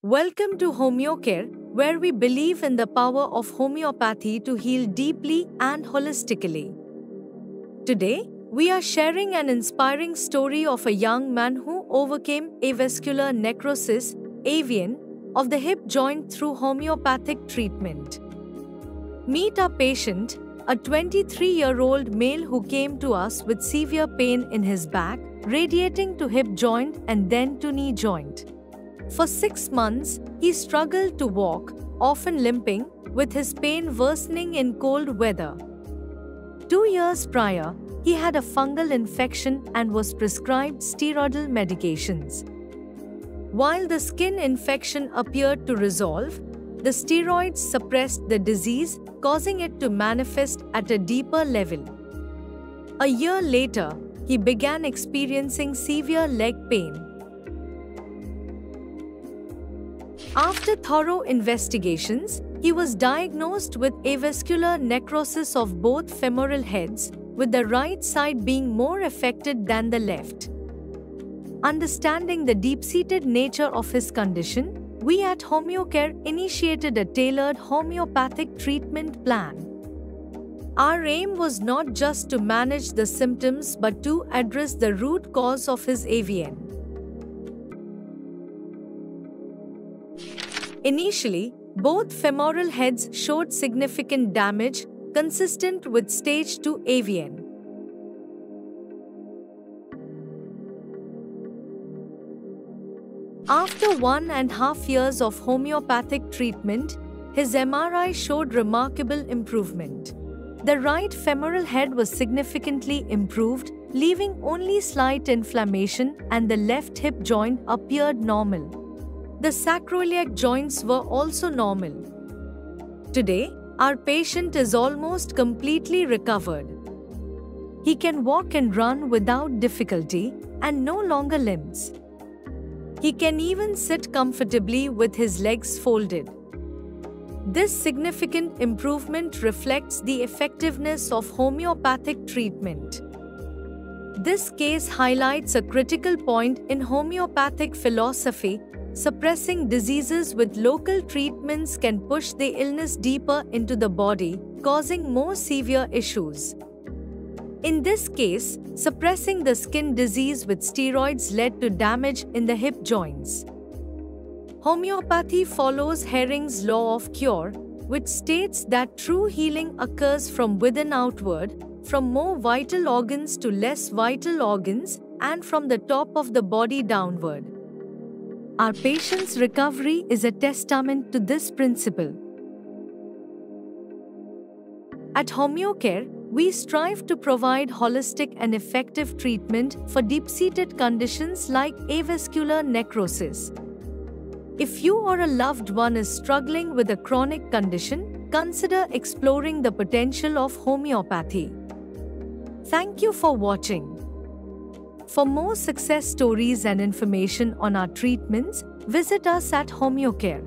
Welcome to HomeoCare, where we believe in the power of homeopathy to heal deeply and holistically. Today, we are sharing an inspiring story of a young man who overcame avascular necrosis (AVN) of the hip joint through homeopathic treatment. Meet our patient, a 23-year-old male who came to us with severe pain in his back, radiating to hip joint and then to knee joint. For 6 months, he struggled to walk, often limping, with his pain worsening in cold weather. 2 years prior, he had a fungal infection and was prescribed steroidal medications. While the skin infection appeared to resolve, the steroids suppressed the disease, causing it to manifest at a deeper level. A year later, he began experiencing severe leg pain. After thorough investigations, he was diagnosed with avascular necrosis of both femoral heads, with the right side being more affected than the left. Understanding the deep-seated nature of his condition, we at HomeoCare initiated a tailored homeopathic treatment plan. Our aim was not just to manage the symptoms but to address the root cause of his AVN. Initially, both femoral heads showed significant damage, consistent with stage 2 AVN. After 1.5 years of homeopathic treatment, his MRI showed remarkable improvement. The right femoral head was significantly improved, leaving only slight inflammation, and the left hip joint appeared normal. The sacroiliac joints were also normal. Today, our patient is almost completely recovered. He can walk and run without difficulty and no longer limps. He can even sit comfortably with his legs folded. This significant improvement reflects the effectiveness of homeopathic treatment. This case highlights a critical point in homeopathic philosophy. Suppressing diseases with local treatments can push the illness deeper into the body, causing more severe issues. In this case, suppressing the skin disease with steroids led to damage in the hip joints. Homeopathy follows Hering's law of cure, which states that true healing occurs from within outward, from more vital organs to less vital organs, and from the top of the body downward. Our patient's recovery is a testament to this principle. At HomeoCare, we strive to provide holistic and effective treatment for deep-seated conditions like avascular necrosis. If you or a loved one is struggling with a chronic condition, consider exploring the potential of homeopathy. Thank you for watching. For more success stories and information on our treatments, visit us at HomeoCare.